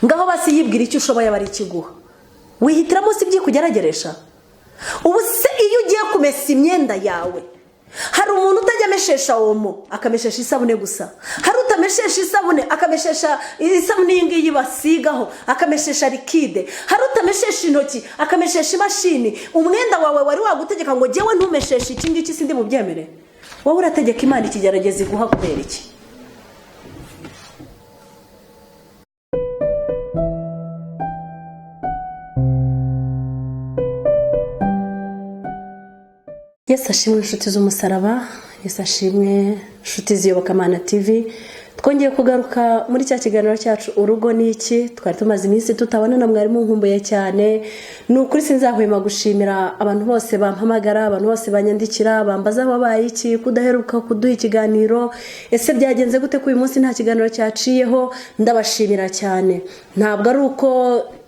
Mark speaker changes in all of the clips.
Speaker 1: ngaho basi yibwira icyo ushoboye bari ikiguha, wihitiramo si byikugerageresha. Ubu se iyo ugiye kumesa imyenda yawe, hari umuntu utajya ameshesha omo akameshesha isabune gusa, hari utameshesha isabune akameshesha isabune iyi ngiyi basigaho akameshesha likide, hari utameshesha intoki akameshesha imashini. Umwenda wawe wari wagutegeka ngo jyewe ntumesheshe iki ngiki sindi mu byemere, wowe urategeka Imana ikigerageza iguha kubera iki? Yesu ashimwe inshuti z'umusaraba, Yesu ashimwe inshuti z'iyobokamana TV. Twongeye kugaruka muri cya kiganiro cyacu urugo ni iki. Twari tumaze iminsi tutabona na mwarimu nkumbuye cyane. Ni ukuri sinzahwema gushimira abantu bose bampamagara, abantu bose banyandikira bambaza babaye iki, kudaheruka kuduha ikiganiro, ese byagenze gute ko uyu munsi nta kiganiro cyaciyeho. Ndabashimira cyane. Ntabwo ari uko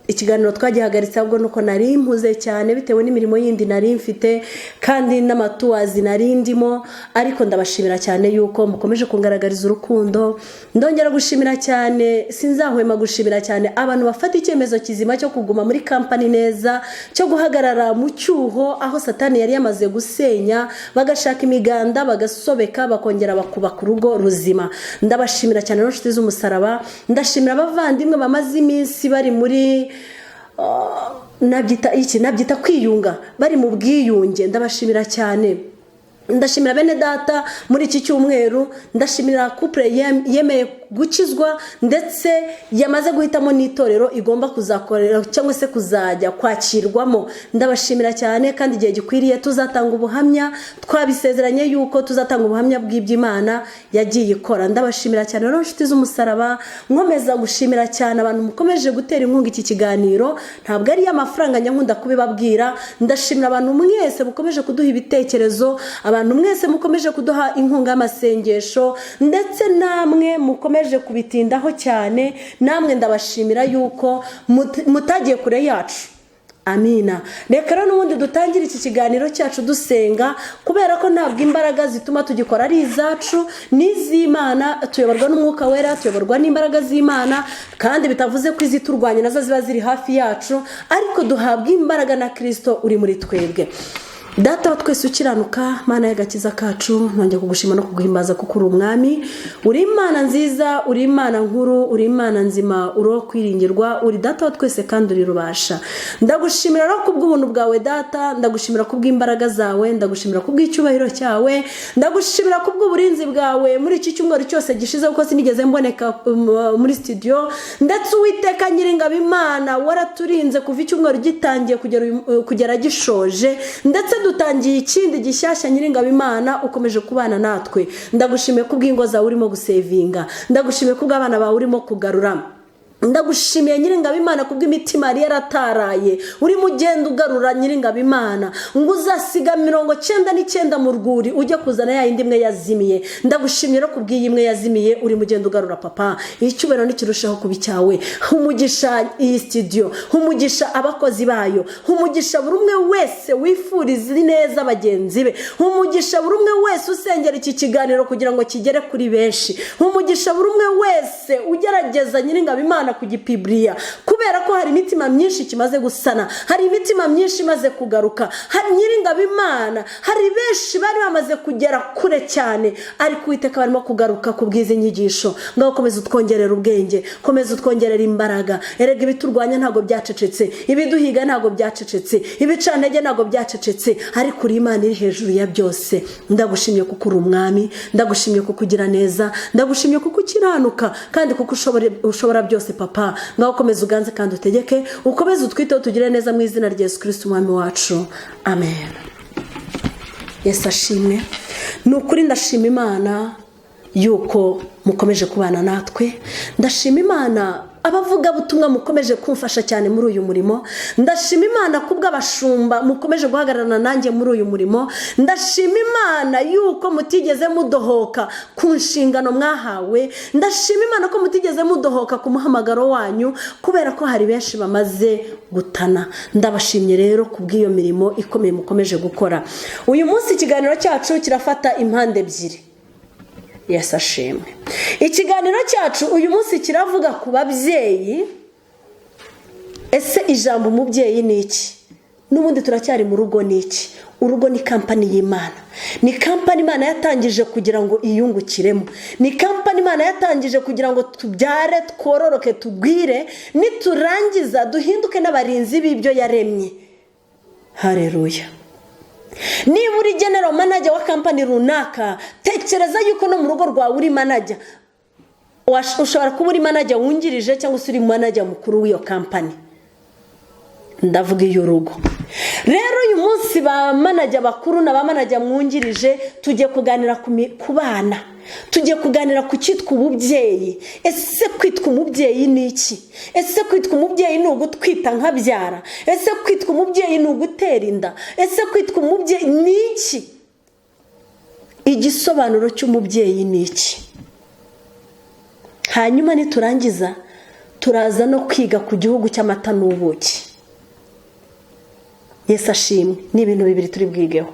Speaker 1: ikiganiro twagihagaritse, ahubwo nuko nari mpuze cyane bitewe n'imirimo yindi nari mfite kandi n'amatuwazi nari ndimo. Ariko ndabashimira cyane yuko mukomeje kungaragariza urukundo. Ndongera gushimira cyane, sinzahwema gushimira cyane abantu bafata icyemezo kizima cyo kuguma muri kampani neza, cyo guhagarara mu cyuho aho Satani yari yamaze gusenya, bagashaka imiganda bagasobeka bakongera bakubaka urugo ruzima. Ndabashimira cyane n'inshuti z'umusaraba. Ndashimira abavandimwe bamaze iminsi bari muri nabyita kwiyunga, bari mu bwiyunge. Ndabashimira cyane. Ndashimira bene data muri iki cyumweru, ndashimira couple yemeye gukizwa ndetse yamaze guhitamo n'itorero igomba kuzakorera cyangwa se kuzajya kwakirwamo. Ndabashimira cyane kandi igihe gikwiriye tuzatanga ubuhamya, twabisezeranye yuko tuzatanga ubuhamya bw'iby'Imana yagiye ikora. Ndabashimira cyane rero inshuti z'umusaraba. Nkomeza gushimira cyane abantu mukomeje gutera inkunga iki kiganiro, ntabwo ari y'amafaranga nyankunda kubibabwira. Ndashimira abantu mwese mukomeje kuduha ibitekerezo, abantu mwese mukomeje kuduha inkunga y'amasengesho, ndetse namwe mukomeje kubitindaho cyane. Namwe ndabashimira yuko mutagiye kure yacu. Amina. Reka rero n'ubundi dutangire iki kiganiro cyacu dusenga, kubera ko ntabwo imbaraga zituma tugikora ari izacu, n'iz'Imana. Tuyoborwa n'Umwuka Wera, tuyoborwa n'imbaraga z'Imana, kandi bitavuze ko iziturwanya nazo ziba ziri hafi yacu, ariko duhabwa imbaraga na Kristo uri muri twebwe. Data wa twese ukiranuka, Mana y'agakiza kacu, nongeye kugushima no kuguhimbaza kuko uri umwami, uri Imana nziza, uri Imana nkuru, uri Imana nzima, uri kwiringirwa, uri Data wa twese kandi uri rubasha. Ndagushimira rero kubw'ubuntu bwawe Data, ndagushimira kubw'imbaraga zawe, ndagushimira kubw'icyubahiro cyawe, ndagushimira kubw'uburinzi bwawe muri iki cyumweru cyose gishize, kuko sinigeze mboneka muri studio. Ndetse Uwiteka Nyiringabo Imana waraturinze kuva icyumweru gitangiye kugera gishoje, ndetse dutangiye ikindi gishyashya. Nyiringabo Imana ukomeje kubana natwe. Ndagushimiye kubw'ingo zawe urimo gusevinga, ndagushimiye kubw'abana bawe urimo kugarura, ndagushimiye Nyiringabo Imana kubw'imitima yari yarataraye urimo ugenda ugarura. Nyiringabo Imana ngo uzasiga 99 mu rwuri ujye kuzana ya yindi imwe yazimiye. Ndagushimira kubw'iyi imwe yazimiye urimo ugenda ugarura Papa. Icyubahiro nikirushaho kuba cyawe. Humugisha iyi studio, humugisha abakozi bayo, humugisha buri umwe wese wifuriza neza bagenzi be, humugisha buri umwe wese usengera iki kiganiro kugira ngo kigere kuri benshi, humugisha buri umwe wese ugerageza Nyiringabo Imana kugipibriya, kubera ko hari imitima myinshi kimaze gusana, hari imitima myinshi imaze kugaruka. Hari Nyiringabo Imana, hari benshi bari bamaze kugera kure cyane, ariko Uwiteka barimo kugaruka kubwiza inyigisho. Ngaho komeza utwongerera ubwenge, komeza utwongerera imbaraga. Erega ibiturwanya ntago byacecetse, ibiduhiga ntago byacecetse, ibicantege ntago byacecetse, ariko uri Imana iri hejuru ya byose. Ndagushimiye kuko uri umwami, ndagushimiye kuko ugira neza, ndagushimiye kuko ukiranuka, kandi kuko ushobora byose Papa. Ngaho komeza uganze kandi utegeke, ukomeze utwiteho tugire neza mu izina rya Yesu Kristo umwami wacu. Amen. Yesu ashimwe. Nukuri ndashima Imana yuko mukomeje kubana natwe. Ndashima Imana abavuga butumwa mukomeje kumfasha cyane muri uyu murimo. Ndashima Imana kubw'abashumba mukomeje guhagararana nanjye muri uyu murimo. Ndashima Imana yuko mutigeze mudohoka ku nshingano mwahawe. Ndashima Imana ko mutigeze mudohoka ku muhamagaro wanyu, kubera ko hari benshi bamaze gutana. Ndabashimye rero kubw'iyo mirimo ikomeye mukomeje gukora. Uyu munsi ikiganiro cyacu kirafata impande ebyiri. Yesu ashimwe. Ikiganiro cyacu uyu munsi kiravuga ku babyeyi ese ijambo umubyeyi ni iki? N'ubundi turacyari mu rugo ni iki? Urugo ni kampani y'Imana, ni kampani Imana yatangije kugira ngo iyungukiremo, ni kampani Imana yatangije kugira ngo tubyare, twororoke, tugwire, niturangiza duhinduke n'abarinzi b'ibyo yaremye. Haleluya. Niba uri general manager wa kampani runaka, tekereza yuko no mu rugo rwawe uri manager. Ushobora kuba uri manager wungirije cyangwa se uri manager mukuru w'iyo kampani. Ndavuga iyo rugo. Rero uyu munsi ba manager bakuru na ba manager mwungirije tugiye kuganira ku bana. Tugiye kuganira ku cyitwa ububyeyi. Ese kwitwa umubyeyi ni iki? Ese kwitwa umubyeyi ni ugutwita nkabyara? Ese kwitwa umubyeyi ni ugutera inda? Ese kwitwa umubyeyi ni iki? Igisobanuro cy'umubyeyi ni iki? Hanyuma niturangiza turaza no kwiga ku gihugu cy'amata n'ubuki. Yesu ashimwe. Ni ibintu bibiri turi bwigeho.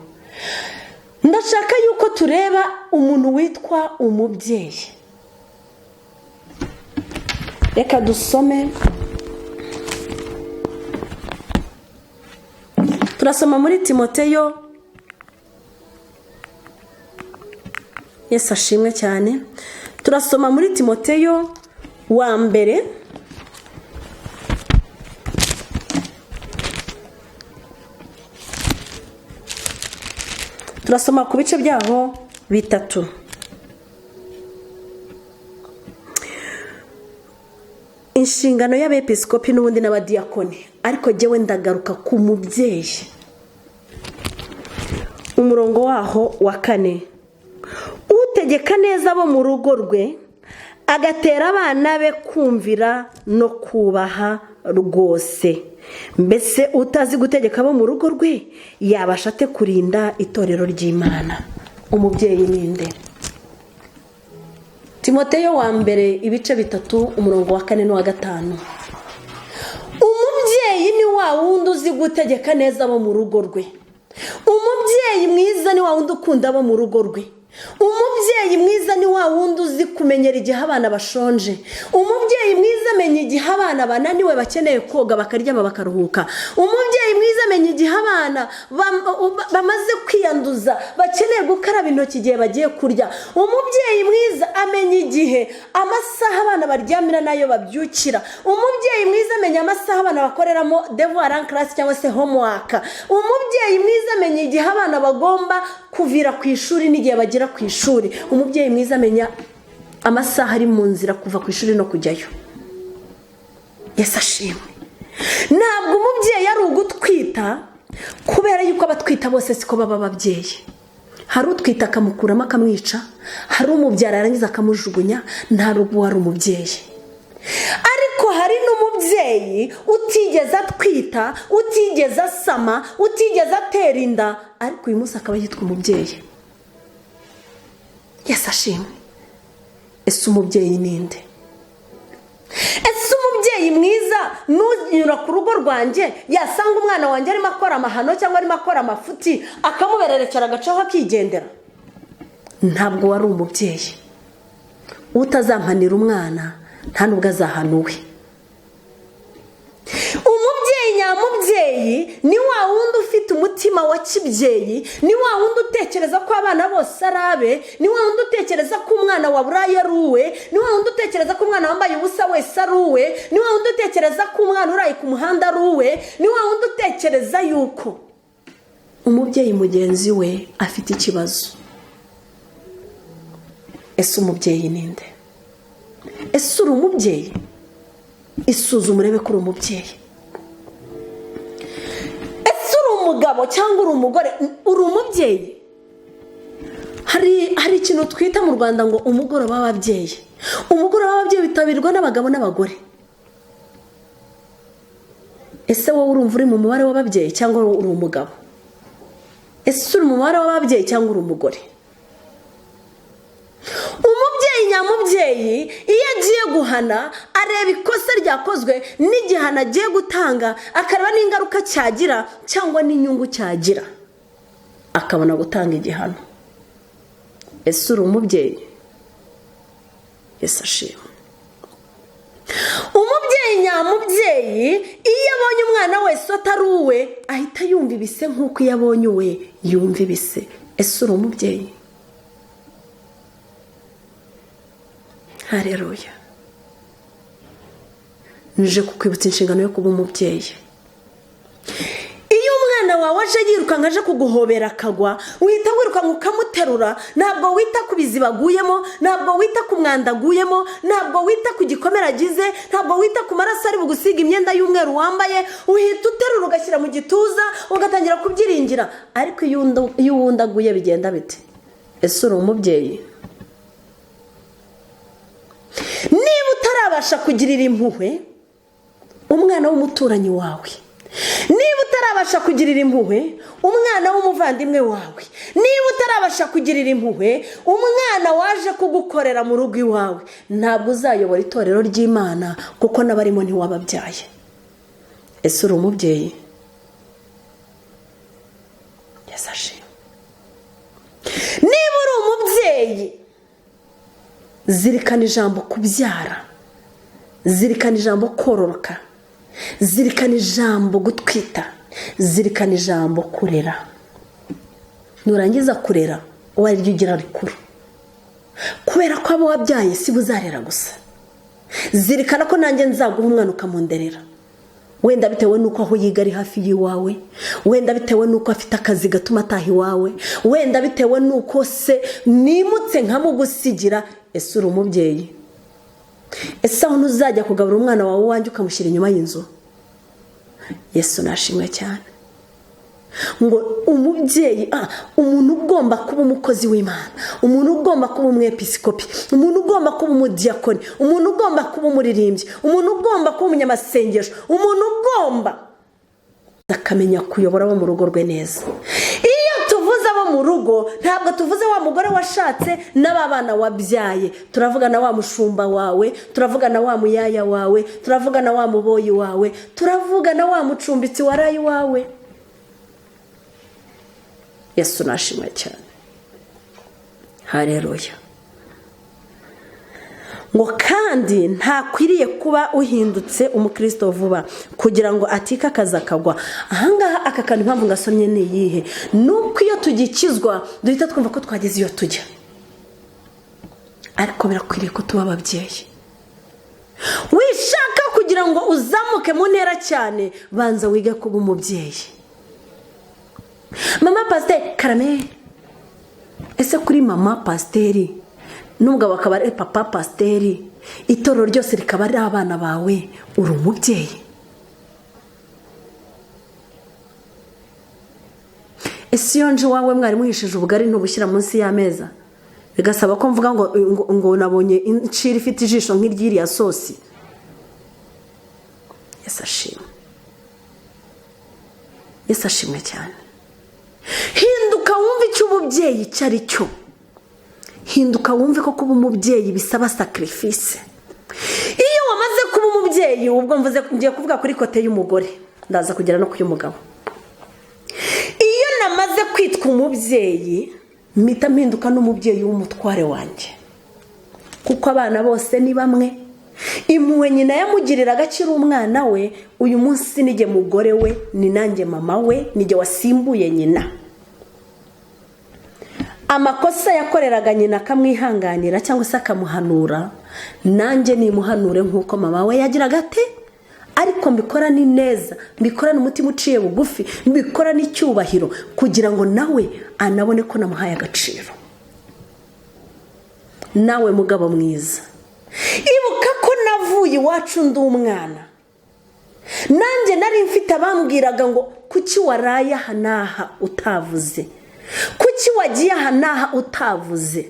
Speaker 1: Ndashaka yuko tureba umuntu witwa umubyeyi. Reka dusome. Turasoma muri Timoteyo. Yesu ashimwe cyane. Turasoma muri Timoteyo wa mbere. Turasoma ku bice byaho bitatu. Inshingano y'abepiskopi n'ubundi n'abadiyakoni, ariko jyewe ndagaruka ku mubyeyi. Umurongo waho wa 4. Utegeka neza abo mu rugo rwe, agatera abana be kumvira no kubaha rwose. Mbese utazi gutegeka abo mu rugo rwe yabasha ate kurinda itorero ry'Imana? Umubyeyi ninde? Timoteyo wa mbere ibice bitatu umurongo wa 4 n'uwa 5. Umubyeyi ni wa wundi uzi gutegeka neza abo mu rugo rwe. Umubyeyi mwiza ni wa wundi ukunda abo mu rugo rwe. Umubyeyi mwiza ni wa wundi uzi kumenyera igihe abana bashonje. Umubyeyi mwiza amenya igihe abana bananiwe bakeneye koga bakaryama bakaruhuka. Umubyeyi mwiza amenya igihe abana bamaze kwiyanduza bakeneye gukaraba intoki igihe bagiye kurya. Umubyeyi mwiza amenya igihe amasaha abana baryamira nayo babyukira. Umubyeyi mwiza amenya amasaha abana bakoreramo devoir en classe cyangwa se homework. Umubyeyi mwiza amenya igihe abana bagomba kuvira ku ishuri n'igihe bagira ku ishuri. Umubyeyi mwiza amenya amasaha ari mu nzira kuva ku ishuri no kujyayo. Yesu ashimwe. Ntabwo umubyeyi ari ugutwita kubera yuko abatwita bose siko baba ababyeyi. Hari utwita akamukuramo akamwica, hari umubyara yarangiza akamujugunya, nta rugo wari umubyeyi. Ariko hari n'umubyeyi utigeze atwita, utigeze asama, utigeze atera inda, ariko uyu munsi akaba yitwa umubyeyi. Yesu ashimwe. Ese umubyeyi ninde? Ese umubyeyi mwiza nunyura ku rugo rwanjye yasanga umwana wanjye arimo akora amahano cyangwa arimo akora amafuti akamubererekera agacaho akigendera? Ntabwo wari umubyeyi. Utazampanira umwana nta nubwo azahanuwe. Umubyeyi nyamubyeyi ni wa wundi ufite umutima wa kibyeyi, ni wa wundi utekereza ko abana bose ari abe, ni wa wundi utekereza ko umwana wa burayi ari uwe, ni wa wundi utekereza ko umwana wambaye ubusa wese ari uwe, ni wa wundi utekereza ko umwana uraye ku muhanda ari uwe, ni wa wundi utekereza yuko umubyeyi mugenzi we afite ikibazo. Ese umubyeyi ninde? Ese uri umubyeyi? Isuzume urebe ko uri umubyeyi. Ese uri umugabo cyangwa uri umugore? Uri umubyeyi? Hari ikintu twita mu Rwanda ngo umugoroba w'ababyeyi. Umugoroba w'ababyeyi witabirwa n'abagabo n'abagore. Ese wowe urumva uri mu mubare w'ababyeyi cyangwa uri umugabo? Ese uri mu mubare w'ababyeyi cyangwa uri umugore? Umubyeyi nyamubyeyi iyo agiye guhana areba ikosa ryakozwe n'igihano agiye gutanga, akareba n'ingaruka cyagira cyangwa n'inyungu cyagira, akabona gutanga igihano. Ese uri umubyeyi? Yesu ashimwe. Umubyeyi nyamubyeyi iyo abonye umwana wese atari uwe ahita yumva ibise nk'uko iyo abonye uwe yumva ibise. Ese uri umubyeyi? Haleluya. Nije kukwibutsa inshingano yo kuba umubyeyi. Iyo umwana wawe aje yirukanka aje kuguhobera akagwa, uhita wirukanka ukamuterura, ntabwo wita ku biziba aguyemo, ntabwo wita ku mwanda aguyemo, ntabwo wita ku gikomere agize, ntabwo wita ku maraso ari bugusiga imyenda y'umweru wambaye, uhita uterura ugashyira mu gituza ugatangira kubyiringira. Ariko iyo uwundi aguye bigenda bite? Ese uri umubyeyi? Niba utarabasha kugirira impuhwe umwana w'umuturanyi wawe, niba utarabasha kugirira impuhwe umwana w'umuvandimwe wawe, niba utarabasha kugirira impuhwe umwana waje kugukorera mu rugo iwawe, ntabwo uzayobora itorero ry'Imana kuko n'abarimo ntiwababyaye. Ese uri umubyeyi? Yesashe. Niba uri umubyeyi, zirikana ijambo kubyara, zirikana ijambo kororoka, zirikana ijambo gutwita, zirikana ijambo kurera. Nurangiza kurera uwariryo ugira rikuru, kubera ko abo wabyaye si buzarera gusa. Zirikana ko nanjye nzaguha umwana ukamunderera, wenda bitewe nuko aho yiga ari hafi y'iwawe, wenda bitewe nuko afite akazi gatuma ataha iwawe, wenda bitewe nuko se nimutse nkamugusigira. Ese uri umubyeyi? Ese aho ntuzajya kugabura umwana wawe wanjye ukamushyira inyuma y'inzu? Yesu nashimwe cyane. Ngo umubyeyi, umuntu ugomba kuba umukozi w'Imana, umuntu ugomba kuba umwepiskopi, umuntu ugomba kuba umudiyakoni, umuntu ugomba kuba umuririmbyi, umuntu ugomba kuba umunyamasengesho, umuntu ugomba akamenya kuyobora abo mu rugo rwe neza. Iyo tuvuze abo mu rugo ntabwo tuvuze wa mugore washatse n'abana wabyaye, turavuga na wa mushumba wawe, turavuga na wa muyaya wawe, turavuga na wa muboyi wawe, turavuga na wa mucumbitsi warayi wawe. Yesu nashimwe cyane. Haleluya. Ngo kandi ntakwiriye kuba uhindutse umukristo vuba kugira ngo atika akaza kagwa. Ahangaha aka kantu impamvu ngasomye ni iyihe? Nuko iyo tugikizwa duhita twumva ko twageze iyo tujya, ariko birakwiriye ko tuba ababyeyi. Wishaka kugira ngo uzamuke mu ntera cyane, banza wige kuba umubyeyi. Mama pasiteri Karame, ese kuri mama pasiteri n'umugabo akaba ari papa pasiteri, itorero ryose rikaba ari abana bawe, uri umubyeyi? Ese iyo nje wawe mwari muhishije ubugari ntubushyira munsi y'ameza, bigasaba ko mvuga ngo nabonye incira ifite ijisho nk'iryiriya sosi? Yesu ashimwe. Yesu ashimwe cyane. Hinduka wumve icyo ububyeyi cyari cyo. Hinduka wumve ko kuba umubyeyi bisaba sacrifice. Iyo wamaze kuba umubyeyi, ubwo mvuze ngiye kuvuga kuri kote y'umugore, ndaza kugera no kuy'umugabo. Iyo namaze kwitwa umubyeyi, mpita mpinduka n'umubyeyi w'umutware wanjye, kuko abana bose ni bamwe. Impuhwe nyina yamugirira agaciro umwana we, uyu munsi nige mugore we, ni nanjye mama we, nige wasimbuye nyina. Amakosa yakoreraga nyina akamwihanganira cyangwa se akamuhanura, nanjye nimuhanure nk'uko mama we yagiraga ate, ariko mbikora ni neza, mbikora n'umutima uciye bugufi, mbikora n'icyubahiro kugira ngo nawe anabone ko namuhaye agaciro. Nawe mugabo mwiza, ibuka ko navuye iwacu ndi umwana, nanjye nari mfite abambwiraga ngo kuki waraye aha n'aha utavuze, kuki wagiye aha n'aha utavuze,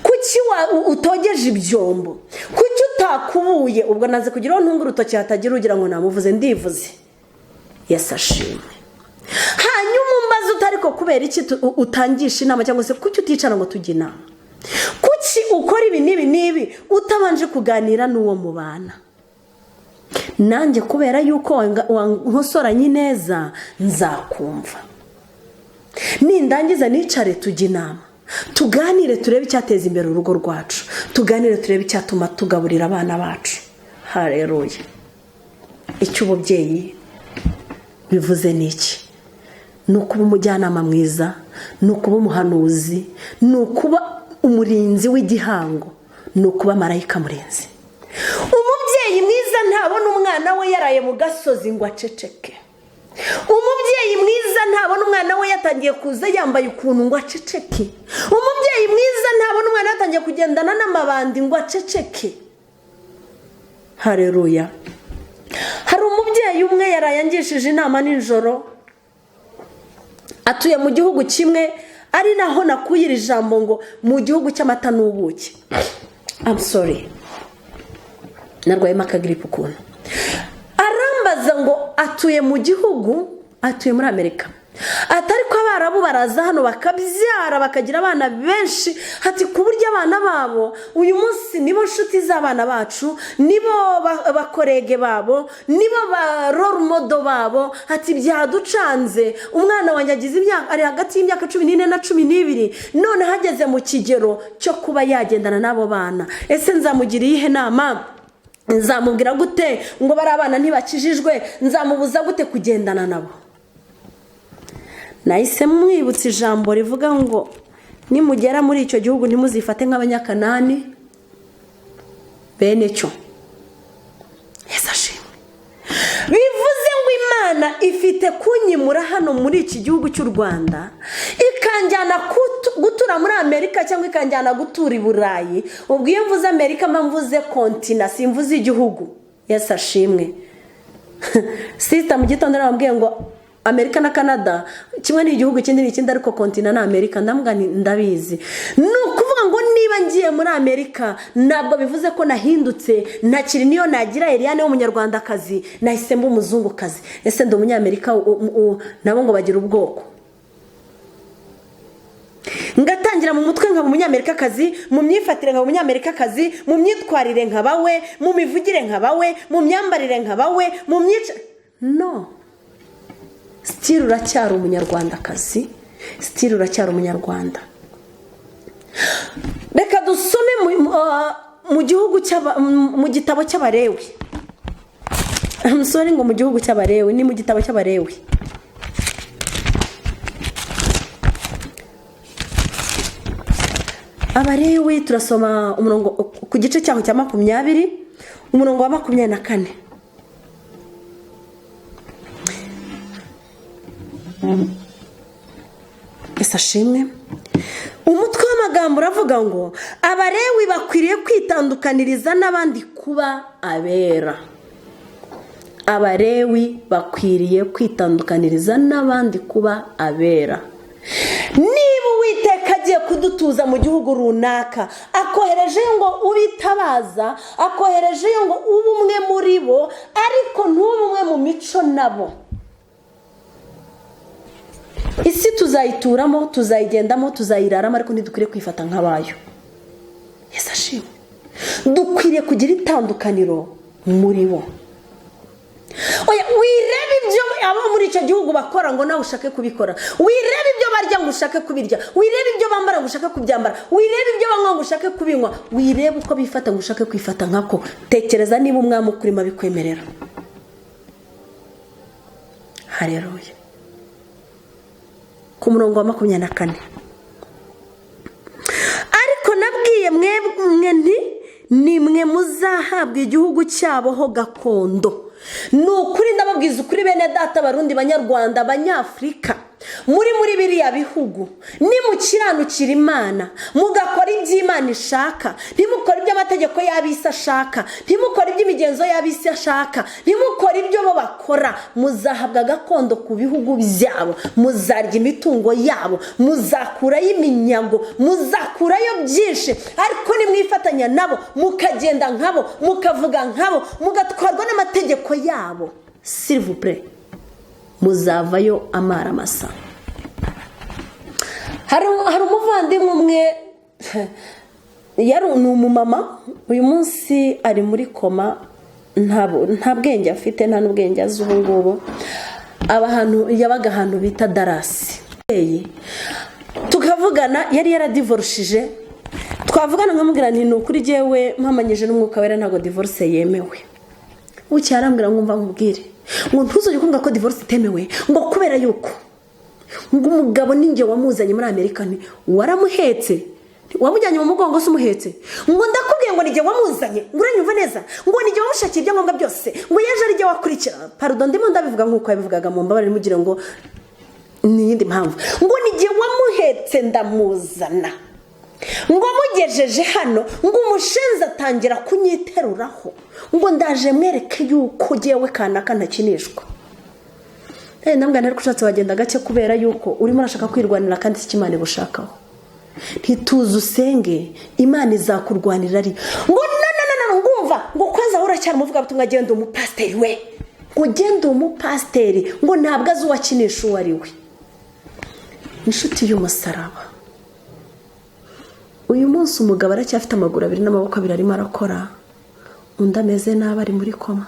Speaker 1: kuki utogeje ibyombo, kuki utakubuye. Ubwo naze kugira ngo ntunge urutoki hatagira ugira ngo namuvuze, ndivuze. Yesu ashimwe. Hanyuma umbaze utariko kubera iki utangisha inama, cyangwa se kuki uticara ngo tujye inama, kuki ukora ibi n'ibi utabanje kuganira n'uwo mubana. Nanjye kubera yuko wankosoranye neza nzakumva, nindangiza nicare tujye inama, tuganire turebe icyateza imbere urugo rwacu, tuganire turebe icyatuma tugaburira abana bacu. Haleluya. Icyo ububyeyi bivuze n'iki? Ni ukuba umujyanama mwiza, ni ukuba umuhanuzi, ni ukuba umurinzi w'igihango, ni ukuba marayika murinzi. Umubyeyi mwiza ntabona umwana we yaraye mu gasozi ngo aceceke. Umubyeyi mwiza ntabona umwana we yatangiye kuza yambaye ukuntu ngo aceceke. Umubyeyi mwiza ntabona umwana yatangiye kugendana n'amabandi ngo aceceke. Haleluya. Hari umubyeyi umwe yarayangishije inama nijoro, atuye mu gihugu kimwe, ari naho nakuye iri jambo ngo mu gihugu cy'amata n'ubuki. I'm sorry, narwayemo akagiripe ukuntu. Arambaza ngo atuye mu gihugu, atuye muri Amerika, atari ko abarabu baraza hano bakabyara bakagira abana benshi, hati ku buryo abana babo uyu munsi nibo nshuti z'abana bacu, nibo bakorege babo, nibo ba role model babo. Hati byaducanze, umwana wanjye agize imyaka, ari hagati y'imyaka 14 na 12, none hageze mu kigero cyo kuba yagendana n'abo bana. Ese nzamugira ihe nama? Nzamubwira gute ngo bari abana ntibakijijwe? Nzamubuza gute kugendana nabo? Nahise mwibutsa ijambo rivuga ngo nimugera muri icyo gihugu ntimuzifate nk'abanyakanani bene cyo. Yesu ashimwe. Bivuze ngo Imana ifite kunyimura hano muri iki gihugu cy'u Rwanda, ikanjyana gutura muri Amerika cyangwa ikanjyana gutura i Burayi. Ubwo iyo mvuze Amerika mvuze kontina, simvuze igihugu. Yesu ashimwe. Sister mu gitondo narambwiye ngo Amerika na Canada kimwe ni igihugu kindi n'ikindi, ariko kontina na Amerika ndabizi. Nukuvuga ngo niba ngiye muri Amerika ntabwo bivuze ko nahindutse, ntakiri niyo nagira Eliane w'umunyarwandakazi, nahise mba umuzungukazi. Ese ndi umunyamerika nabo ngo bagira ubwoko? Ngatangira mu mutwe nkaba umunyamerikakazi, mu myifatire nkaba umunyamerikakazi, mu myitwarire nkabawe, mu mivugire nkabawe, mu myambarire nkabawe, mu myica. No, still uracyari umunyarwandakazi, still uracyari umunyarwanda. Reka dusome mu gihugu mu gitabo cy'Abalewi. I'm sorry, ngo mu gihugu cy'Abalewi, ni mu gitabo cy'Abalewi. Abalewi turasoma umurongo ku gice cyaho cya 20, umurongo wa 24. Yesu ashimwe. Umutwe w'amagambo uravuga ngo Abalewi bakwiriye kwitandukaniriza n'abandi kuba abera. Abalewi bakwiriye kwitandukaniriza n'abandi kuba abera. Niba Uwiteka agiye kudutuza mu gihugu runaka, akohereje ngo ubitabaza, akohereje ngo ube umwe muri bo, ariko ntube umwe mu mico nabo. Isi tuzayituramo, tuzayigendamo, tuzayiraramo, ariko ntidukwiriye kwifata nk'abayo. Yesu ashimwe. Dukwiriye kugira itandukaniro muri bo. Oya, wirebe ibyo abo muri icyo gihugu bakora ngo nawe ushake kubikora. Wirebe ibyo barya ngo ushake kubirya. Wirebe ibyo bambara ngo ushake kubyambara. Wirebe ibyo banywa ngo ushake kubinywa. Wirebe uko bifata ngo ushake kwifata nkako. Tekereza niba umwami ukurimo bikwemerera. Haleluya. Ku murongo wa 24. Ariko nabwiye mwebwe nti nimwe muzahabwa igihugu cyabo ho gakondo. Nukuri ndababwiza ukuri bene data, Barundi, Banyarwanda, Abanyafrika, muri biriya bihugu, nimukiranukira Imana, mugakora ibyo Imana ishaka, ntimukora ibyo amategeko y'abisi ashaka, ntimukora ibyo imigenzo y'abisi ashaka, ntimukora ibyo bo bakora, muzahabwa gakondo ku bihugu byabo, muzarya imitungo yabo, muzakurayo iminyago, muzakurayo byinshi. Ariko nimwifatanya nabo, mukagenda nkabo, mukavuga nkabo, mugatwarwa n'amategeko yabo, s'il vous plaît, muzavayo amara masa. Hari umuvandimwe umwe yari umumama, uyu munsi ari muri koma, nta bwenge afite, nta n'ubwenge azi ubu ngubu. Yabaga ahantu bita Dallas. Tukavugana, yari yaradivorishije, twavugana nkamubwira nti nukuri jewe mpamanyije n'umwuka wera ntago divorce yemewe. Ucyarambwira ngumva nkubwire, ngo ntuzajye kumva ko divorce itemewe ngo kubera yuko ngo umugabo ninjye wamuzanye muri Amerika waramuhetse wamujyanye mu mugongo se umuhetse ngo ndakubwiye ngo nijye wamuzanye ngo uranyumva neza ngo nijye wamushakiye ibyangombwa byose ngo yaje ari jye wakurikira pardon ndimo ndabivuga nk'uko yabivugaga mu mbabarire mugire ngo n'iyindi mpamvu ngo nijye wamuhetse ndamuzana ngo mugejeje hano ngo umushenzi atangira kunyiteruraho ngo ndaje mwereke yuko jyewe kanaka ntakinishwa ndambwa ntari kushatse wagenda gake kubera yuko urimo urashaka kwirwanira kandi si Imana igushakaho ntituze usenge Imana izakurwanira ari ngo ngumva ngo kwanza uracyari muvuga butumwa agenda umupasiteri we ngo genda umupasiteri ngo ntabwo azi uwakinisha uwo ari we. Inshuti y'umusaraba, uyu munsi umugabo aracyafite amaguru abiri n'amaboko abiri arimo arakora, undi ameze nabi ari muri koma.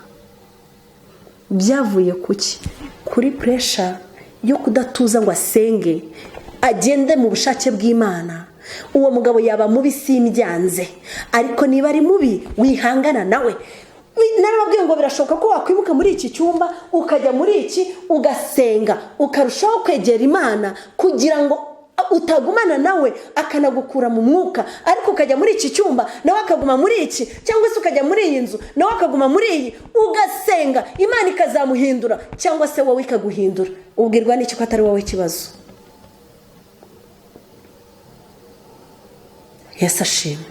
Speaker 1: Byavuye kuki? Kuri pressure yo kudatuza ngo asenge agende mu bushake bw'Imana. Uwo mugabo yaba mubi simbyanze, ariko niba ari mubi wihangana nawe. Narababwiye ngo birashoboka ko wakwimuka muri iki cyumba ukajya muri iki ugasenga ukarushaho kwegera Imana kugira ngo utagumana nawe akanagukura mu mwuka, ariko ukajya muri iki cyumba nawe akaguma muri iki, cyangwa se ukajya muri iyi nzu nawe akaguma muri iyi, ugasenga Imana ikazamuhindura cyangwa se wowe ikaguhindura. Ubwirwa n'iki ko atari wowe kibazo? Yesu ashimwe.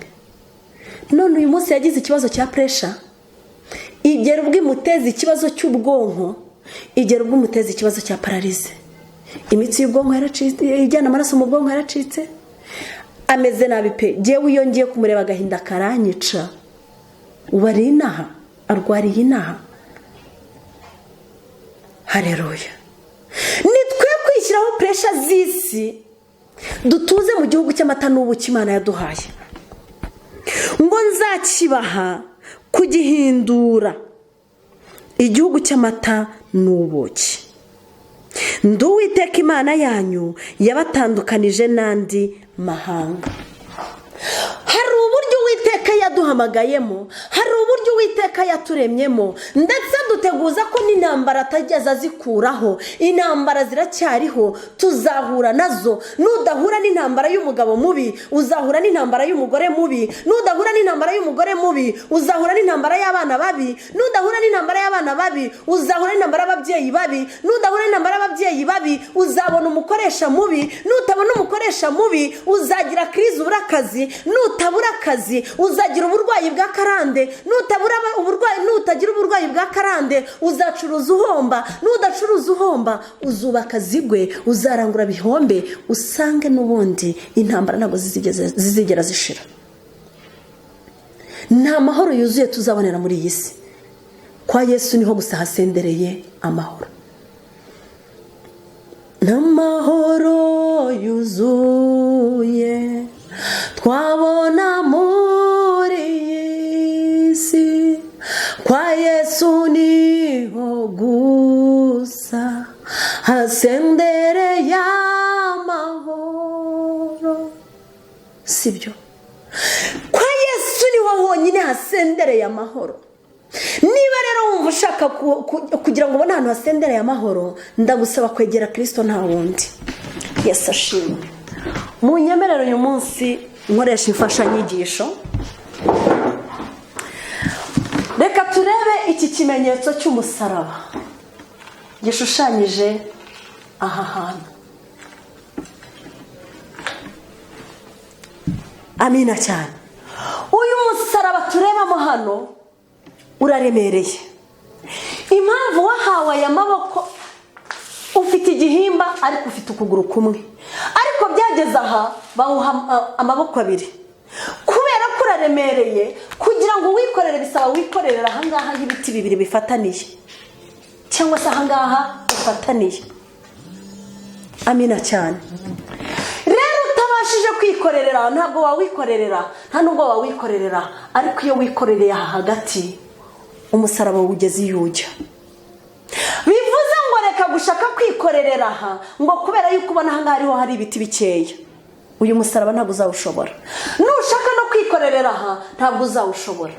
Speaker 1: None uyu munsi yagize ikibazo cya pressure, igera ubwo imuteza ikibazo cy'ubwonko, igera ubwo imuteza ikibazo cya paralize. Imitsi y'ubwonko yaracitse, ijyana amaraso mu bwonko yaracitse, ameze nabi pe. Jewe iyo ngiye kumureba agahinda karanyica. Ubari inaha, arwariye inaha. Haleluya. Nitwe kwishyiraho pressure z'isi, dutuze mu gihugu cy'amata n'ubuki Imana yaduhaye. Ngo nzakibaha kugihindura igihugu cy'amata n'ubuki. Ndi Uwiteka Imana yanyu yabatandukanije n'andi mahanga. Hari uburyo Uwiteka yaduhamagayemo, hari uburyo Uwiteka yaturemyemo, ndetse duteguza ko n'intambara atajyaza zikuraho. Intambara ziracyariho, tuzahura nazo. Nudahura n'intambara y'umugabo mubi, uzahura n'intambara y'umugore mubi. Nudahura n'intambara y'umugore mubi, uzahura n'intambara y'abana babi. Nudahura n'intambara y'abana babi, uzahura n'intambara y'ababyeyi babi. Nudahura n'intambara y'ababyeyi babi, uzabona umukoresha mubi. Nutabona umukoresha mubi, uzagira krizi ubura akazi. Nutabura akazi, uzagira uburwayi bwa karande. Nutagira uburwayi bwa karande, uzacuruza uhomba. Nudacuruza uhomba, uzubaka zigwe, uzarangura bihombe, usange n'ubundi intambara ntabwo zizigera zishira. Nta mahoro yuzuye tuzabonera muri iyi si. Kwa Yesu niho gusa hasendereye amahoro. N'amahoro yuzuye twabona muri iyi si, kwa Yesu niho gusa hasendereye amahoro. Sibyo? Kwa Yesu niho honyine hasendereye amahoro. Niba rero wumva ushaka kugira ngo ubone ahantu hasendereye amahoro, ndagusaba kwegera Kristo nta wundi. Yesu ashimwe. Mu nyemerero uyu munsi nkoresha imfashanyigisho. Reka turebe iki kimenyetso cy'umusaraba gishushanyije aha hantu. Amina cyane. Uyu musaraba turebamo hano uraremereye. Impamvu wahawe aya maboko, ufite igihimba ariko ufite ukuguru kumwe, ariko byageze aha bawuha amaboko abiri. Kubera ko uraremereye, kugira ngo wikorere bisaba wikorerera ahangaha nk'ibiti bibiri bifataniye, cyangwa se ahangaha bifataniye. Amina cyane. Rero utabashije kwikorerera ntabwo wawikorerera, nta nubwo wawikorerera, ariko iyo wikorereye aha hagati umusaraba ugeze iyo ujya. Bivuze ngo reka gushaka kwikorerera aha ngo kubera yuko ubona aha ngaha ariho hari ibiti bikeya, uyu musaraba ntabwo uzawushobora. Nushaka no kwikorerera aha ntabwo uzawushobora.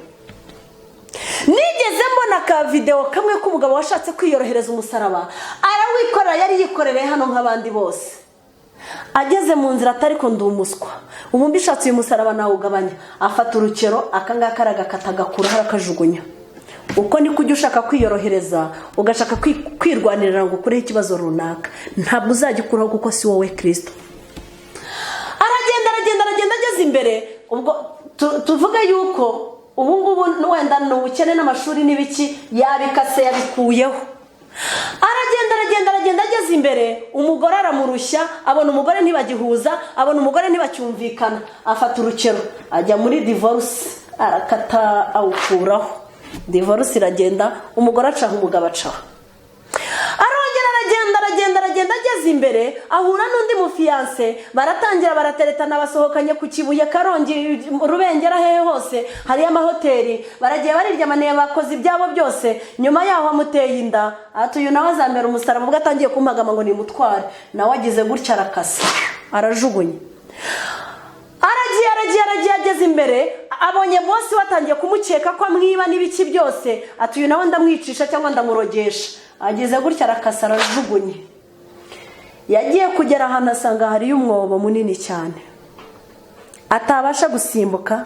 Speaker 1: Nigeze mbona kubona ka video kamwe k'umugabo washatse kwiyorohereza umusaraba, arawikorera, yari yikorereye hano nk'abandi bose. Ageze mu nzira atari ko ndumuswa, ubu mbishatse uyu musaraba nawe ugabanya, afata urukero akangaka aragakata agakura harakajugunya. Uko ni kujya ushaka kwiyorohereza, ugashaka kwirwanirira ngo ukureho ikibazo runaka, ntabwo uzagikuraho kuko si wowe Kristo. Aragenda ageze imbere. Ubwo tuvuga yuko ubu ngubu wenda n'ubukene n'amashuri n'ibiki yabikase yabikuyeho. Aragenda ageze imbere, umugore aramurushya, abona umugore ntibagihuza, abona umugore ntibacyumvikana, afata urukero ajya muri divorce, arakata awukuraho. Divorce iragenda, umugore acaho, umugabo acaho. Aragenda ageze imbere, ahura n'undi mufiance, baratangira barateretana, basohokanye ku Kibuye, Karongi, Rubengera, hehe hose hari amahoteli, baragiye bariryamaniye, bakoze ibyabo byose. Nyuma yaho amuteye inda, atuyu nawe azamera umusaraba, ubwo atangiye kumpagama ngo nimutware, nawe agize gutya arakasa arajugunye. Aragiye ageze imbere, abonye bosi watangiye kumukeka ko amwiba n'ibiki byose, atuyu nawe ndamwicisha cyangwa ndamurogesha, ageze gutya arakasa arajugunye. Yagiye kugera ahantu asanga hari umwobo munini cyane, atabasha gusimbuka,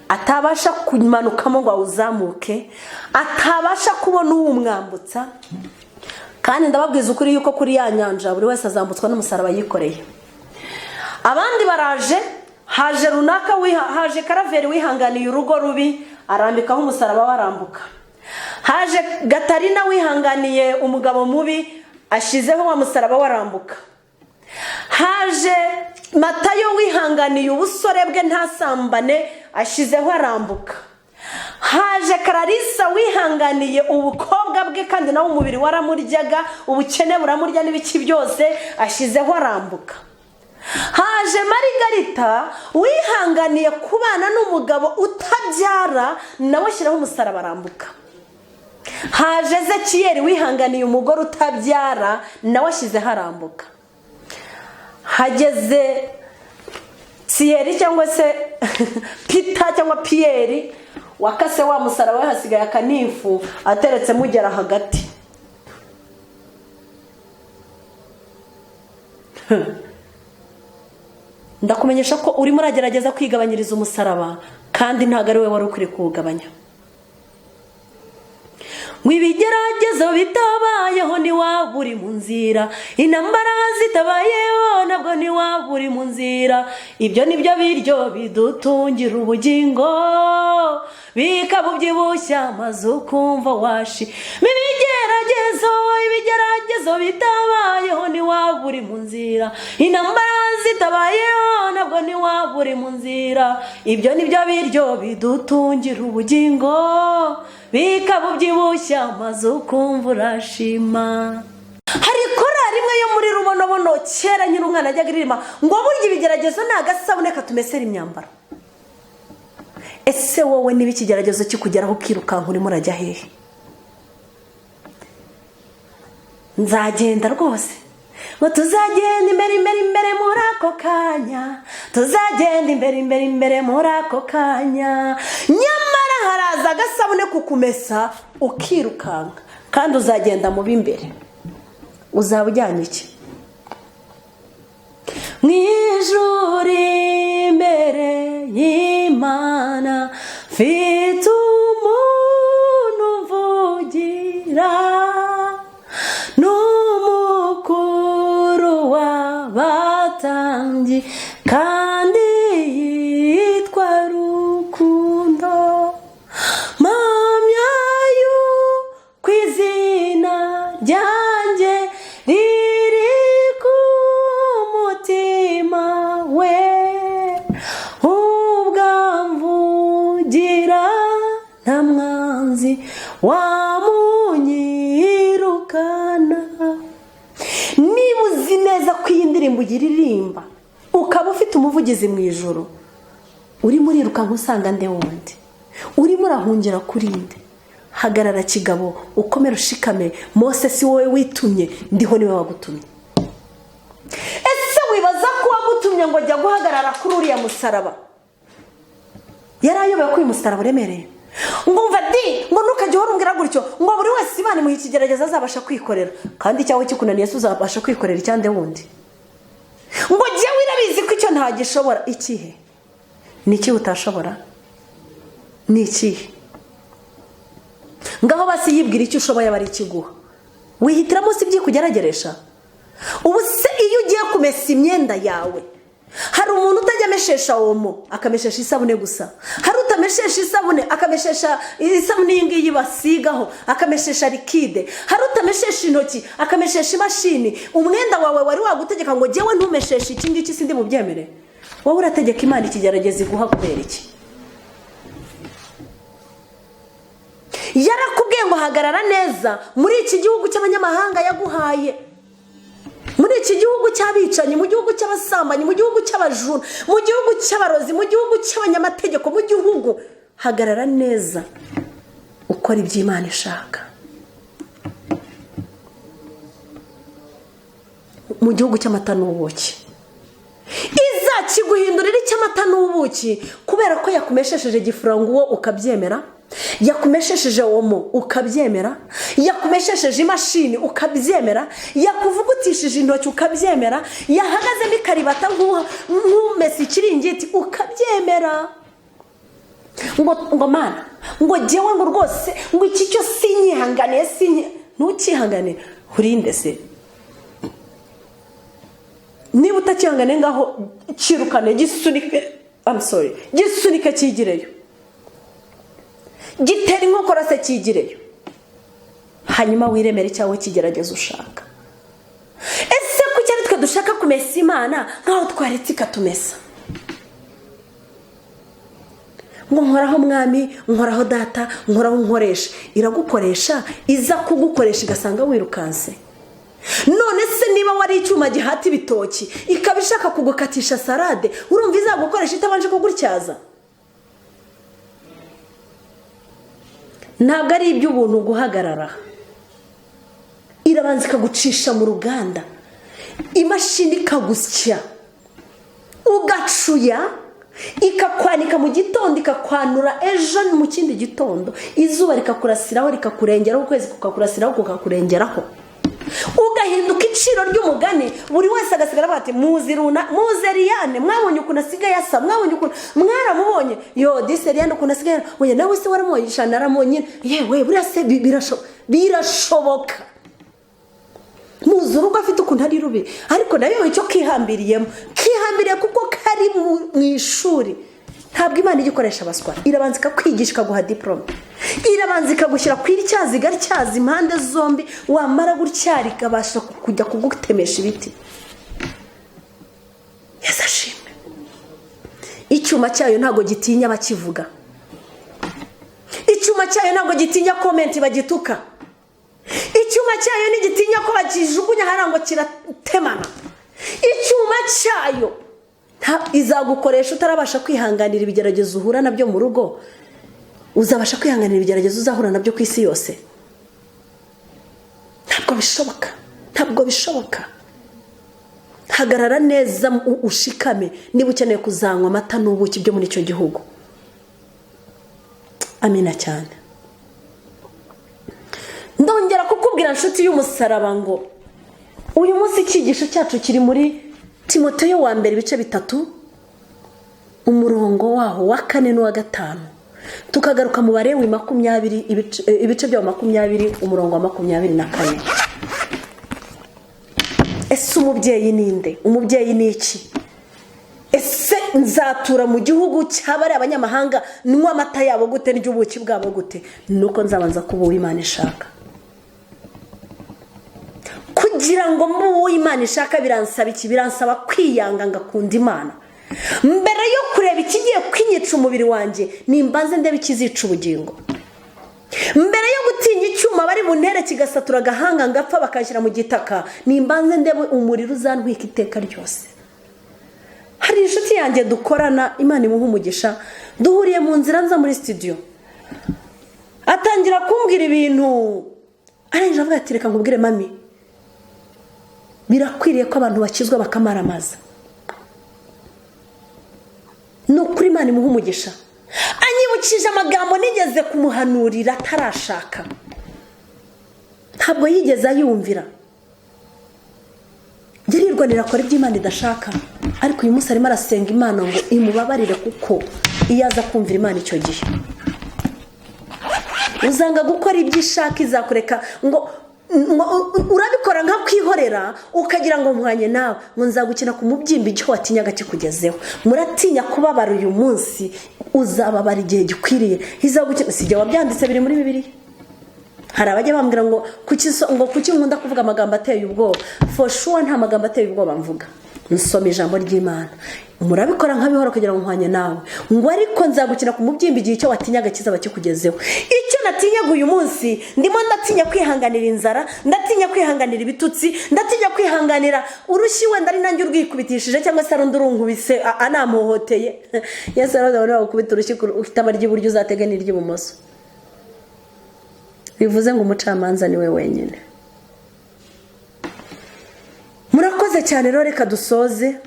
Speaker 1: atabasha kumanukamo ngo awuzamuke, atabasha kubona uwumwambutsa. Kandi ndababwiza ukuri yuko kuri ya nyanja buri wese azambutswa n'umusaraba yikoreye. Abandi baraje, haje runaka, haje Karaveri wihanganiye urugo rubi, arambikaho umusaraba warambuka. Haje Gatarina wihanganiye umugabo mubi, ashizeho wa musaraba warambuka. Haje Matayo wihanganiye ubusore bwe ntasambane, ashizeho arambuka. Haje Clarissa wihanganiye ubukobwa bwe kandi nawe umubiri waramuryaga, ubukene buramurya n'ibiki byose, ashizeho arambuka. Haje Margarita wihanganiye kubana n'umugabo utabyara, nawe ashyiraho umusaraba arambuka. Haje Ezekiyeli wihanganiye umugore utabyara, nawe ashyizeho arambuka. Hageze Thierry cyangwa se Peter cyangwa Pierre, wakase wa musaraba we, hasigaye akanifu ateretse mugera hagati. Ndakumenyesha ko urimo uragerageza kwigabanyiriza umusaraba, kandi ntabwo ari we wari ukwiye kuwugabanya. Mwibigeragezo bitabayeho ni waburi mu nzira, intambara zitabayeho nabwo ni waburi mu nzira. Ibyo nibyo biryo bidutungira ubugingo, bikabubyibushya maze ukumva washi. Ibigeragezo bitabayeho ni waburi mu nzira, intambara zitabayeho nabwo ni waburi mu nzira. Ibyo nibyo biryo bidutungira ubugingo, bikabubyibushya maze ukumva urashima. Hari korali imwe yo muri Rubonobono, kera nyine umwana ajyaga aririmba ngo burya ibigeragezo ni agasabune katumesera imyambaro. Ese wowe niba ikigeragezo kikugeraho ukirukanka urimo urajya hehe? Nzagenda rwose, ngo tuzagenda imbere muri ako kanya, tuzagenda imbere muri ako kanya. Nyamara haraza agasabune kukumesa ukirukanka, kandi uzagenda mu b'imbere. Uzaba ujyanye iki? Mu ijuru imbere y'Imana mfite umuntu uvugira, n'umukuru w'abatambyi kandi yitwa Rukundo. Mpamya yuko izina ryanjye riri ku mutima we, ubwamvugira nta mwanzi wamunyirukana. Niba uzi neza ko iyi ndirimbo ugiririmba, ukaba ufite umuvugizi mu ijoro, urimo urirukanka usanga nde wundi, urimo urahungira kuri nde? Hagarara kigabo, ukomere ushikame. Mose si wowe witumye, ndiho niwe wagutumye. Ese wibaza ko wagutumye ngo jya guhagarara kuri uriya musaraba? Yari ayobewe ko uyu musaraba uremereye. ngo umva di ngo ntukajye uhora umbwira gutyo ngo buri wese Imana imuha ikigerageza azabasha kwikorera, kandi icyawe kikunaniye uzabasha kwikorera icyande wundi. Ngo jyewe irabizi ko icyo ntagishobora. Ikihe? Ni iki utashobora? Ni ikihe? Ngaho basi yibwira icyo ushoboye aba ari ikiguha, wihitiramo si byikugerageresha. Ubu se iyo ugiye kumesa imyenda yawe, hari umuntu utajya ameshesha omo akameshesha isabune gusa, hari utameshesha isabune akameshesha isabune iyi ngiyi basigaho akameshesha likide, hari utameshesha intoki akameshesha imashini. Umwenda wawe wari wagutegeka ngo jyewe ntumesheshe iki ngiki sindi mu byemere, wowe urategeka Imana ikigerageza iguha kubera iki? Yarakubwiye ngo hagarara neza muri iki gihugu cy'abanyamahanga yaguhaye, muri iki gihugu cy'abicanyi, mu gihugu cy'abasambanyi, mu gihugu cy'abajura, mu gihugu cy'abarozi, mu gihugu cy'abanyamategeko, mu gihugu. Hagarara neza ukora ibyo Imana ishaka. Mu gihugu cy'amata n'ubuki, izakiguhindurira icy'amata n'ubuki kubera ko yakumeshesheje gifuranguwo ukabyemera, yakumeshesheje omo ukabyemera, yakumeshesheje imashini ukabyemera, yakuvugutishije intoki ukabyemera, yahagazemo ikaribata nk'umesi ikiringiti ukabyemera. Ngo Mana ngo jyewe ngo rwose ngo iki cyo sinyihanganiye ntukihanganire. Urinde se? Niba utakihangane ngaho kirukane gisunike, gisunike kigireyo, gitera inkokora se kigireyo, hanyuma wiremere cyawe kigerageza ushaka. Ese kuki ari twe dushaka kumesa Imana nkaho twaretse ikatumesa? Ngo nkoraho mwami, nkoraho data, nkoraho nkoresha. Iragukoresha, iza kugukoresha igasanga wirukanse. None se niba wari icyuma gihata ibitoki ikaba ishaka kugukatisha salade, urumva izagukoresha itabanje kugutyaza? Ntabwo ari iby'ubuntu guhagarara. Irabanza ikagucisha mu ruganda, imashini ikagusya, ugacuya, ikakwanika mu gitondo, ikakwanura ejo mu kindi gitondo, izuba rikakurasiraho rikakurengeraho, ukwezi kukakurasiraho kukakurengeraho, ugahinduka iciro ry'umugani. Buri wese agasigara bati muze Liyane, mwabonye ukuntu asigaye asa, mwabonye ukuntu, mwaramubonye yo dise Liyane ukuntu asigaye, oya nawe se waramubonye? Shana naramubonye. Yewe buriya se birashoboka. Muzi urugo afite ukuntu ari rubi, ariko nayo icyo kihambiriye kuko kari mu ishuri. Ntabwo Imana igikoresha abaswa. Irabanza ikakwigisha ikaguha diplome, irabanza ikagushyira ku iricyazi garcyazi impande zombi, wamara gutyara ikabasha kujya kugutemesha ibiti. Yesu ashimwe. Icyuma cyayo ntago gitinya bakivuga, icyuma cyayo ntago gitinya comment bagituka, icyuma cyayo ntigitinya ko bakijugunya harango kiratemana. Icyuma cyayo izagukoresha utarabasha kwihanganira ibigeragezo uhura nabyo mu rugo, uzabasha kwihanganira ibigeragezo uzahura nabyo ku isi yose? Ntabwo bishoboka. Hagarara neza ushikame niba ukeneye kuzanywa amata n'ubuki byo muri icyo gihugu. Amina cyane. Ndongera kukubwira nshuti y'umusaraba ngo uyu munsi icyigisho cyacu kiri muri Timoteyo wa mbere ibice 3 umurongo waho wa 4 n'uwa 5, tukagaruka mu Balewi 20 ibice bya 20 umurongo wa 24. Ese umubyeyi ninde? Umubyeyi ni iki? Ese nzatura mu gihugu cy'abari abanyamahanga nywa amata yabo gute n'ubuki bwabo gute? Nuko nzabanza kuba Imana ishaka. Kugira ngo mu Imana ishaka biransaba iki? Biransaba kwiyanga ngakunda Imana. Mbere yo kureba ikigiye kwinyica umubiri wanjye, nimbanze ndebe ikizica ubugingo. Mbere yo gutinya icyuma bari buntere kigasatura gahanga ngapfa bakashyira mu gitaka, nimbanze ndebe umuriro uzantwika iteka ryose. Hari inshuti yanjye dukorana, Imana imuha umugisha, duhuriye mu nzira nza muri studio, atangira kumbwira ibintu, arangije avuga ati reka nkubwire mami, birakwiriye ko abantu bakizwa bakamara amazi. Nukuri Imana imuha umugisha. anyibukije amagambo nigeze kumuhanurira atarashaka. Ntabwo yigeze ayumvira, yirirwanira akora ibyo Imana idashaka, ariko uyu munsi arimo arasenga Imana ngo imubabarire, kuko iyo aza kumvira Imana icyo gihe uzanga gukora ibyo ishaka izakureka ngo urabikora nka kwihorera ukagira ngo mpwanye nawe, ngo nzagukina ku mubyimba icyo watinyaga kikugezeho. Muratinya kubabara uyu munsi, uzababara igihe gikwiriye. Izagukina si jya wabyanditse biri muri Bibiliya. Hari abajya bambwira ngo kuki nkunda kuvuga amagambo ateye ubwoba. For sure nta magambo ateye ubwoba mvuga, nsoma ijambo ry'Imana. Murabikora nk'abihora kugira ngo mpwanye nawe, ngo ariko nzagukina ku mubyimba igihe icyo watinyaga kizaba kikugezeho. Icyo natinyaga uyu munsi, ndimo ndatinya kwihanganira inzara, ndatinya kwihanganira ibitutsi, ndatinya kwihanganira urushyi wenda ari nanjye urwikubitishije cyangwa se arundi urunkubise anamuhoteye. Yesu aravuga ngo ukubita urushyi ufite amaryi iburyo uzatega n'iry'ibumoso. Bivuze ngo umucamanza ni we wenyine. Murakoze cyane rero, reka dusoze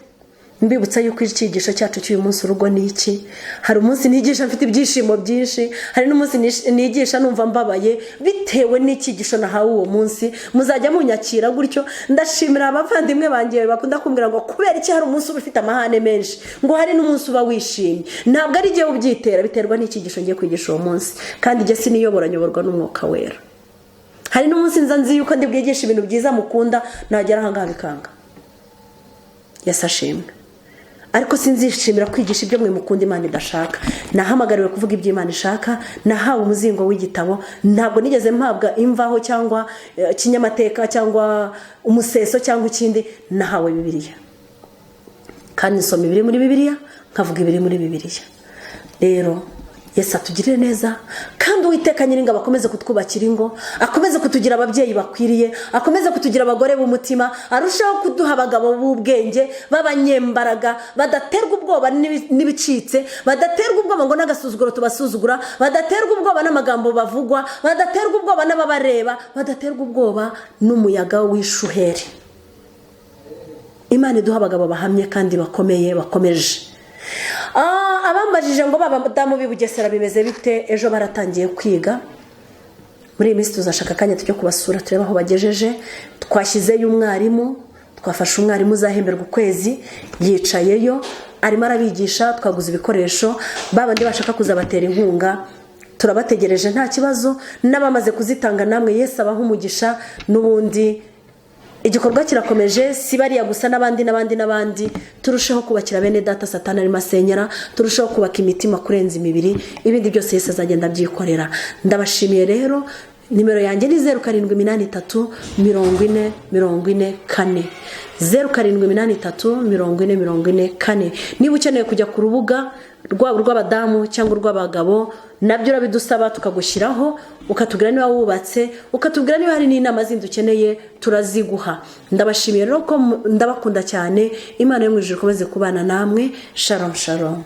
Speaker 1: mbibutsa yuko icyigisho cyacu cy'uyu munsi urugo ni iki. Hari umunsi nigisha mfite ibyishimo byinshi, hari n'umunsi nigisha numva mbabaye bitewe n'icyigisho nahawe uwo munsi. Muzajya munyakira gutyo. Ndashimira abavandimwe banjye bakunda kumbwira ngo kubera iki hari umunsi uba ufite amahane menshi, ngo hari n'umunsi uba wishimye. Ntabwo ari jye ubyitera, biterwa n'icyigisho ngiye kwigisha uwo munsi, kandi jye nyoborwa n'Umwuka Wera. Hari n'umunsi nzi yuko ndi bwigisha ibintu byiza mukunda, nagera ahangaha bikanga. Yesu ashimwe. Ariko sinzishimira kwigisha ibyo mwe mukunda Imana idashaka. Nahamagariwe kuvuga ibyo Imana ishaka, nahawe umuzingo w'igitabo. Ntabwo nigeze mpabwa imvaho cyangwa kinyamateka cyangwa umuseso cyangwa ikindi. Nahawe Bibiliya, kandi nsoma ibiri muri Bibiliya, nkavuga ibiri muri Bibiliya. Rero Yesu atugirire neza, kandi Uwiteka Nyiringabo akomeze kutwubakira ingo, akomeze kutugira ababyeyi bakwiriye, akomeze kutugira abagore b'umutima, arushaho kuduha abagabo b'ubwenge b'abanyembaraga, badaterwa ubwoba n'ibicitse, badaterwa ubwoba ngo n'agasuzuguro tubasuzugura, badaterwa ubwoba n'amagambo bavugwa, badaterwa ubwoba n'ababareba, badaterwa ubwoba n'umuyaga w'ishuheri. Imana iduha abagabo bahamye kandi bakomeye, bakomeje. Abambajije ngo b'abadamu b'i Bugesera bimeze bite, ejo baratangiye kwiga. Muri iyi minsi tuzashaka akanya tujya kubasura turebe aho bagejeje. Twashyizeyo umwarimu, twafashe umwarimu uzahemberwa ukwezi, yicayeyo arimo arabigisha. Twaguze ibikoresho, babandi bashaka kuzabatera inkunga turabategereje nta kibazo. N'abamaze kuzitanga namwe Yesu abaha umugisha. N'ubundi igikorwa kirakomeje, si bariya gusa n'abandi. Turushaho kubakira bene data Satani arimo asenyera, turushaho kubaka imitima kurenza imibiri. Ibindi byose Yesu azagenda abyikorera. Ndabashimiye rero. Nimero yanjye ni 0783 40 40 4, 0783 40 40 4. Niba ukeneye kujya ku rubuga rwaba rw'abadamu cyangwa urw'abagabo, nabyo urabidusaba tukagushyiraho, ukatubwira niba wubatse, ukatubwira niba hari n'inama zindi ukeneye, turaziguha. Ndabashimiye rero ko ndabakunda cyane. Imana yo mu ijuru ikomeze kubana namwe. Shalom shalom.